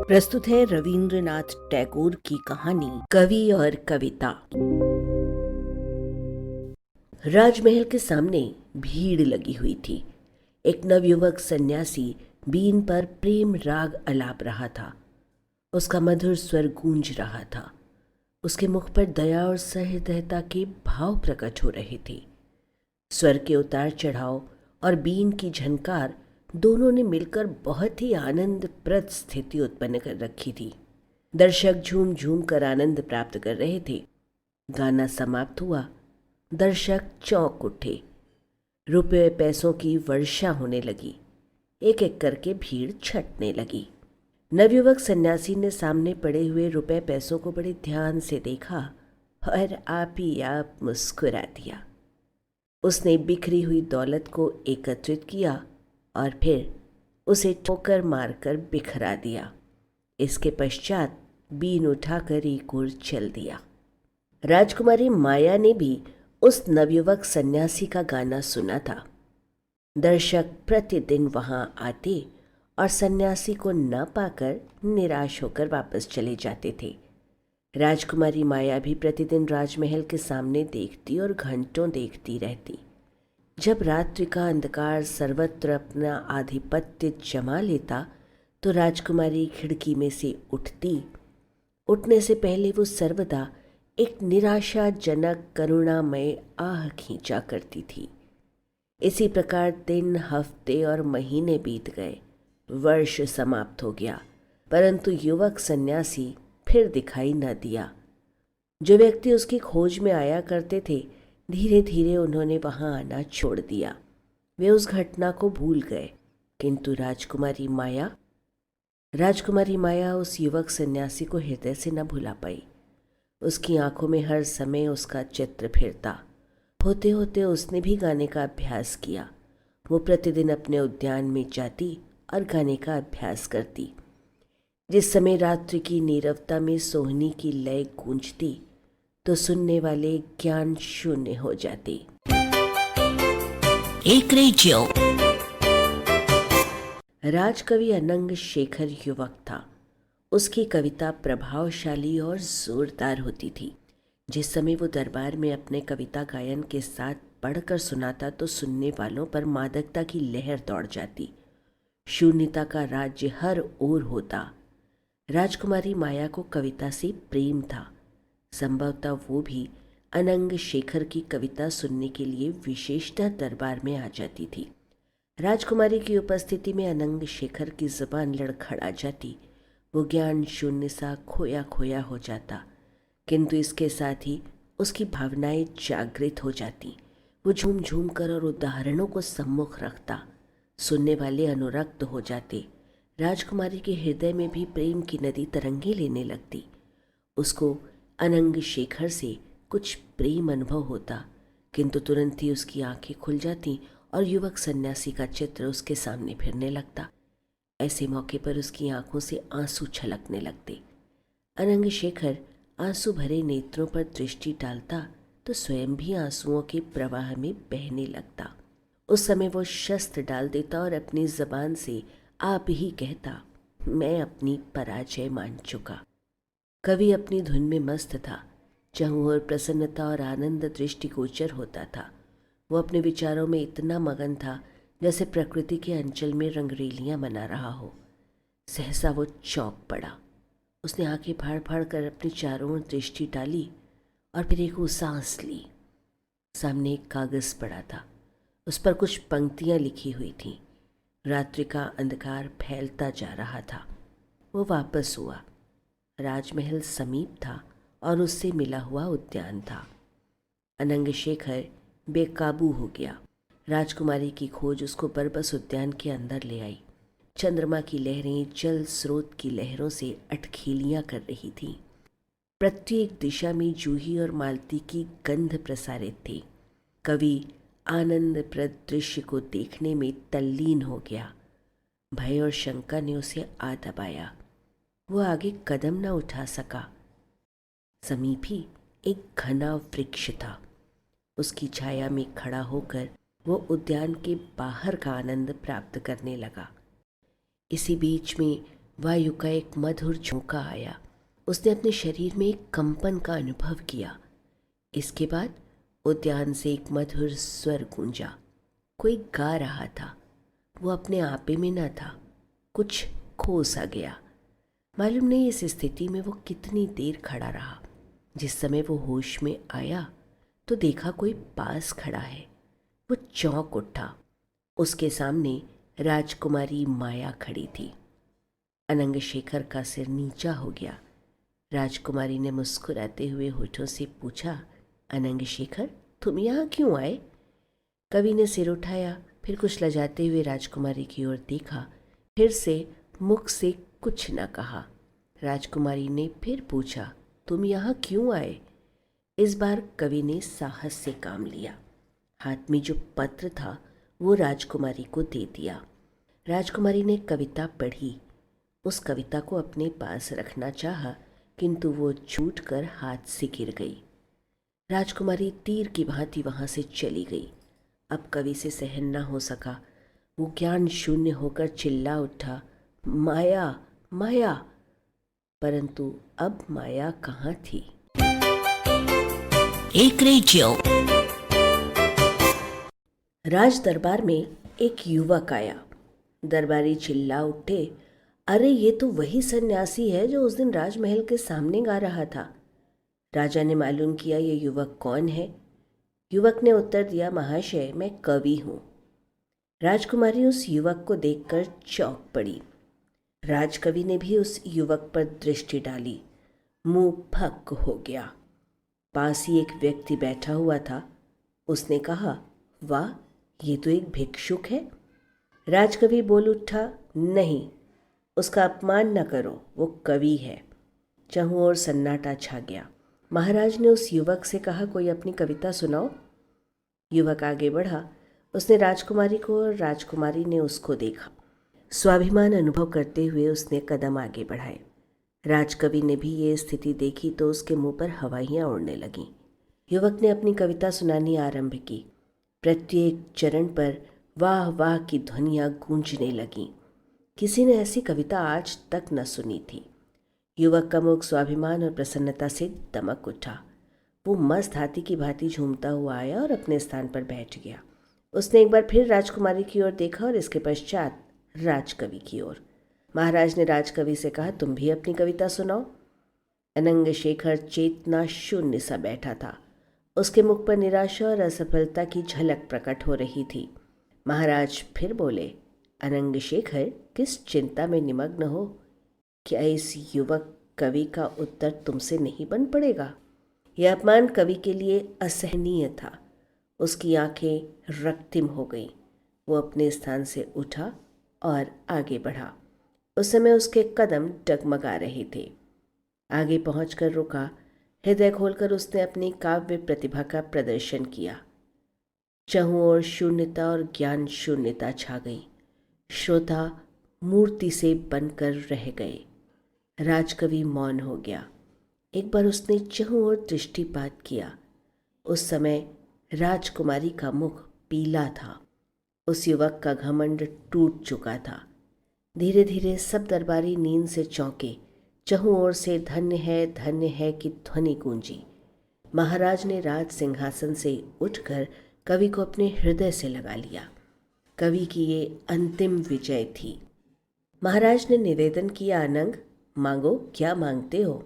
प्रस्तुत है रवींद्रनाथ टैगोर की कहानी कवि और कविता। राजमहल के सामने भीड़ लगी हुई थी। एक नवयुवक सन्यासी बीन पर प्रेम राग अलाप रहा था। उसका मधुर स्वर गूंज रहा था। उसके मुख पर दया और सहृदयता के भाव प्रकट हो रहे थे। स्वर के उतार चढ़ाव और बीन की झनकार दोनों ने मिलकर बहुत ही आनंदप्रद स्थिति उत्पन्न कर रखी थी। दर्शक झूम झूम कर आनंद प्राप्त कर रहे थे। गाना समाप्त हुआ। दर्शक चौंक उठे। रुपये पैसों की वर्षा होने लगी। एक एक करके भीड़ छंटने लगी। नवयुवक सन्यासी ने सामने पड़े हुए रुपये पैसों को बड़े ध्यान से देखा और आप ही आप मुस्कुरा दिया। उसने बिखरी हुई दौलत को एकत्रित किया और फिर उसे ठोकर मारकर बिखरा दिया। इसके पश्चात बीन उठाकर एक ओर चल दिया। राजकुमारी माया ने भी उस नवयुवक सन्यासी का गाना सुना था। दर्शक प्रतिदिन वहां आते और सन्यासी को न पाकर निराश होकर वापस चले जाते थे। राजकुमारी माया भी प्रतिदिन राजमहल के सामने देखती और घंटों देखती रहती। जब रात्रि का अंधकार सर्वत्र अपना आधिपत्य जमा लेता तो राजकुमारी खिड़की में से उठती। उठने से पहले वो सर्वदा एक निराशाजनक करुणामय आह खींचा करती थी। इसी प्रकार दिन, हफ्ते और महीने बीत गए। वर्ष समाप्त हो गया, परंतु युवक सन्यासी फिर दिखाई न दिया। जो व्यक्ति उसकी खोज में आया करते थे, धीरे धीरे उन्होंने वहां आना छोड़ दिया। वे उस घटना को भूल गए, किंतु राजकुमारी माया उस युवक सन्यासी को हृदय से न भुला पाई। उसकी आंखों में हर समय उसका चित्र फिरता। होते होते उसने भी गाने का अभ्यास किया। वो प्रतिदिन अपने उद्यान में जाती और गाने का अभ्यास करती। जिस समय रात्रि की नीरवता में सोहनी की लय गूंजती तो सुनने वाले ज्ञान शून्य हो जाते। एक रेडियो। राजकवि अनंग शेखर युवक था। उसकी कविता प्रभावशाली और जोरदार होती थी। जिस समय वो दरबार में अपने कविता गायन के साथ पढ़कर सुनाता तो सुनने वालों पर मादकता की लहर दौड़ जाती। शून्यता का राज्य हर ओर होता। राजकुमारी माया को कविता से प्रेम था। संभवतः वो भी अनंग शेखर की कविता सुनने के लिए विशेषतः दरबार में आ जाती थी। राजकुमारी की उपस्थिति में अनंग शेखर की जुबान लड़खड़ा जाती। वो ज्ञान शून्य सा खोया खोया हो जाता, किंतु इसके साथ ही उसकी भावनाएं जागृत हो जाती। वो झूम झूम कर और उदाहरणों को सम्मुख रखता। सुनने वाले अनुरक्त हो जाते। राजकुमारी के हृदय में भी प्रेम की नदी तरंगे लेने लगती। उसको अनंग शेखर से कुछ प्रेम अनुभव होता, किंतु तुरंत ही उसकी आंखें खुल जाती और युवक सन्यासी का चित्र उसके सामने फिरने लगता। ऐसे मौके पर उसकी आंखों से आंसू छलकने लगते। अनंग शेखर आंसू भरे नेत्रों पर दृष्टि डालता तो स्वयं भी आंसुओं के प्रवाह में बहने लगता। उस समय वो शस्त्र डाल देता और अपनी जबान से आप ही कहता, मैं अपनी पराजय मान चुका। कवि अपनी धुन में मस्त था। चारों ओर प्रसन्नता और आनंद दृष्टिगोचर होता था। वो अपने विचारों में इतना मगन था जैसे प्रकृति के अंचल में रंगरेलियां मना रहा हो। सहसा वो चौंक पड़ा। उसने आंखें फाड़ फाड़ कर अपनी चारों ओर दृष्टि डाली और फिर एक सांस ली। सामने एक कागज पड़ा था। उस पर कुछ पंक्तियां लिखी हुई थीं। रात्रि का अंधकार फैलता जा रहा था। वो वापस हुआ। राजमहल समीप था और उससे मिला हुआ उद्यान था। अनंग शेखर बेकाबू हो गया। राजकुमारी की खोज उसको बरबस उद्यान के अंदर ले आई। चंद्रमा की लहरें जल स्रोत की लहरों से अटखेलियां कर रही थीं। प्रत्येक दिशा में जूही और मालती की गंध प्रसारित थी। कवि आनंदप्रद दृश्य को देखने में तल्लीन हो गया। भय और शंका ने उसे आ दबाया। वो आगे कदम न उठा सका। समीप ही एक घना वृक्ष था। उसकी छाया में खड़ा होकर वो उद्यान के बाहर का आनंद प्राप्त करने लगा। इसी बीच में वायु का एक मधुर झोंका आया। उसने अपने शरीर में एक कंपन का अनुभव किया। इसके बाद उद्यान से एक मधुर स्वर गूंजा। कोई गा रहा था। वो अपने आपे में न था, कुछ खो सा गया। मालूम नहीं इस स्थिति में वो कितनी देर खड़ा रहा। जिस समय वो होश में आया तो देखा कोई पास खड़ा है। वो चौंक उठा। उसके सामने राजकुमारी माया खड़ी थी। अनंग शेखर का सिर नीचा हो गया। राजकुमारी ने मुस्कुराते हुए होठों से पूछा, अनंग शेखर, तुम यहाँ क्यों आए? कवि ने सिर उठाया, फिर कुछ लजाते हुए राजकुमारी की ओर देखा, फिर से मुख से कुछ न कहा। राजकुमारी ने फिर पूछा, तुम यहाँ क्यों आए? इस बार कवि ने साहस से काम लिया। हाथ में जो पत्र था वो राजकुमारी को दे दिया। राजकुमारी ने कविता पढ़ी। उस कविता को अपने पास रखना चाहा, किंतु वो छूटकर हाथ से गिर गई। राजकुमारी तीर की भांति वहां से चली गई। अब कवि से सहन न हो सका। वो ज्ञान शून्य होकर चिल्ला उठा, माया, माया। परंतु अब माया कहाँ थी? एक रेडियो। राज दरबार में एक युवक आया। दरबारी चिल्ला उठे, अरे ये तो वही सन्यासी है जो उस दिन राजमहल के सामने गा रहा था। राजा ने मालूम किया ये युवक कौन है। युवक ने उत्तर दिया, महाशय, मैं कवि हूँ। राजकुमारी उस युवक को देखकर चौंक पड़ी। राजकवि ने भी उस युवक पर दृष्टि डाली। मुंह फक हो गया। पास ही एक व्यक्ति बैठा हुआ था। उसने कहा, वाह, ये तो एक भिक्षुक है। राजकवि बोल उठा, नहीं, उसका अपमान न करो, वो कवि है। चहुं ओर सन्नाटा छा गया। महाराज ने उस युवक से कहा, कोई अपनी कविता सुनाओ। युवक आगे बढ़ा। उसने राजकुमारी को और राजकुमारी ने उसको देखा। स्वाभिमान अनुभव करते हुए उसने कदम आगे बढ़ाए। राजकवि ने भी ये स्थिति देखी तो उसके मुंह पर हवाइयाँ उड़ने लगीं। युवक ने अपनी कविता सुनानी आरंभ की। प्रत्येक चरण पर वाह वाह की ध्वनियाँ गूंजने लगीं। किसी ने ऐसी कविता आज तक न सुनी थी। युवक का मुख स्वाभिमान और प्रसन्नता से दमक उठा। वो मस्त हाथी की भांति झूमता हुआ आया और अपने स्थान पर बैठ गया। उसने एक बार फिर राजकुमारी की ओर देखा और इसके पश्चात राजकवि की ओर। महाराज ने राजकवि से कहा, तुम भी अपनी कविता सुनाओ। अनंग शेखर चेतना शून्य सा बैठा था। उसके मुख पर निराशा और असफलता की झलक प्रकट हो रही थी। महाराज फिर बोले, अनंग शेखर, किस चिंता में निमग्न हो? क्या इस युवक कवि का उत्तर तुमसे नहीं बन पड़ेगा? यह अपमान कवि के लिए असहनीय था। उसकी आंखें रक्तिम हो गईं। वो अपने स्थान से उठा और आगे बढ़ा। उस समय उसके कदम डगमगा रहे थे। आगे पहुंचकर रुका। हृदय खोलकर उसने अपनी काव्य प्रतिभा का प्रदर्शन किया। चहुं ओर शून्यता और ज्ञान शून्यता छा गई। श्रोता मूर्ति से बनकर रह गए। राजकवि मौन हो गया। एक बार उसने चहुं ओर दृष्टिपात किया। उस समय राजकुमारी का मुख पीला था। उस युवक का घमंड टूट चुका था। धीरे धीरे सब दरबारी नींद से चौंके। चहुं ओर से धन्य है की ध्वनि गूंजी। महाराज ने राज सिंहासन से उठकर कवि को अपने हृदय से लगा लिया। कवि की ये अंतिम विजय थी। महाराज ने निवेदन किया, अनंग, मांगो, क्या मांगते हो?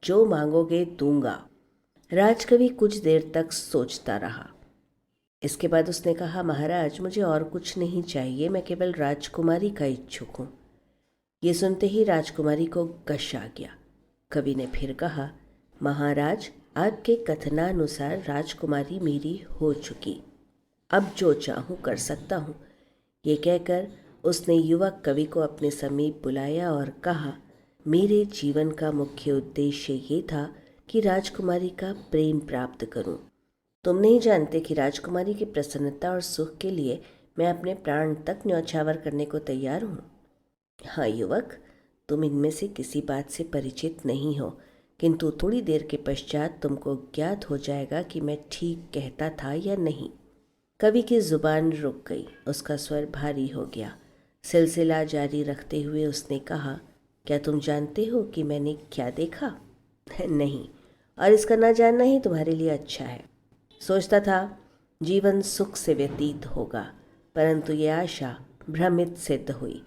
जो मांगोगे दूंगा। राजकवि कुछ देर तक सोचता रहा। इसके बाद उसने कहा, महाराज, मुझे और कुछ नहीं चाहिए, मैं केवल राजकुमारी का इच्छुक हूँ। ये सुनते ही राजकुमारी को गश आ गया। कवि ने फिर कहा, महाराज, आपके कथनानुसार राजकुमारी मेरी हो चुकी। अब जो चाहूँ कर सकता हूँ। ये कहकर उसने युवक कवि को अपने समीप बुलाया और कहा, मेरे जीवन का मुख्य उद्देश्य ये था कि राजकुमारी का प्रेम प्राप्त करूं। तुम नहीं जानते कि राजकुमारी की प्रसन्नता और सुख के लिए मैं अपने प्राण तक न्यौछावर करने को तैयार हूँ। हाँ युवक, तुम इनमें से किसी बात से परिचित नहीं हो, किंतु थोड़ी देर के पश्चात तुमको ज्ञात हो जाएगा कि मैं ठीक कहता था या नहीं। कवि की जुबान रुक गई। उसका स्वर भारी हो गया। सिलसिला जारी रखते हुए उसने कहा, क्या तुम जानते हो कि मैंने क्या देखा? नहीं, और इसका ना जानना ही तुम्हारे लिए अच्छा है। सोचता था जीवन सुख से व्यतीत होगा, परंतु ये आशा भ्रमित सिद्ध हुई।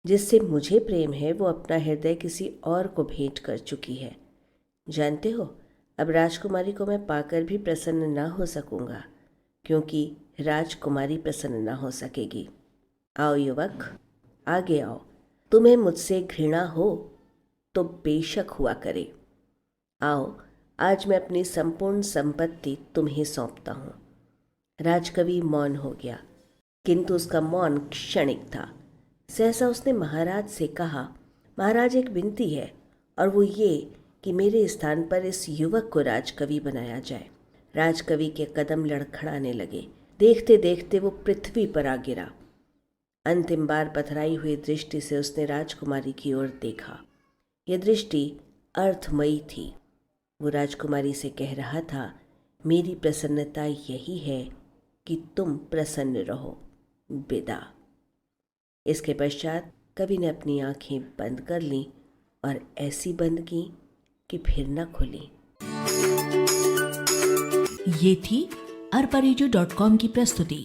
जिससे मुझे प्रेम है वो अपना हृदय किसी और को भेंट कर चुकी है। जानते हो, अब राजकुमारी को मैं पाकर भी प्रसन्न ना हो सकूंगा, क्योंकि राजकुमारी प्रसन्न ना हो सकेगी। आओ युवक, आगे आओ। तुम्हें मुझसे घृणा हो तो बेशक हुआ करे। आओ, आज मैं अपनी संपूर्ण संपत्ति तुम्हें सौंपता हूँ। राजकवि मौन हो गया, किंतु उसका मौन क्षणिक था। सहसा उसने महाराज से कहा, महाराज, एक विनती है, और वो ये कि मेरे स्थान पर इस युवक को राजकवि बनाया जाए। राजकवि के कदम लड़खड़ाने लगे। देखते देखते वो पृथ्वी पर आ गिरा। अंतिम बार पथराई हुई दृष्टि से उसने राजकुमारी की ओर देखा। यह दृष्टि अर्थमयी थी। वो राजकुमारी से कह रहा था, मेरी प्रसन्नता यही है कि तुम प्रसन्न रहो। विदा। इसके पश्चात कवि ने अपनी आंखें बंद कर लीं और ऐसी बंद की कि फिर न खुली। ये थी arparejo.com की प्रस्तुति।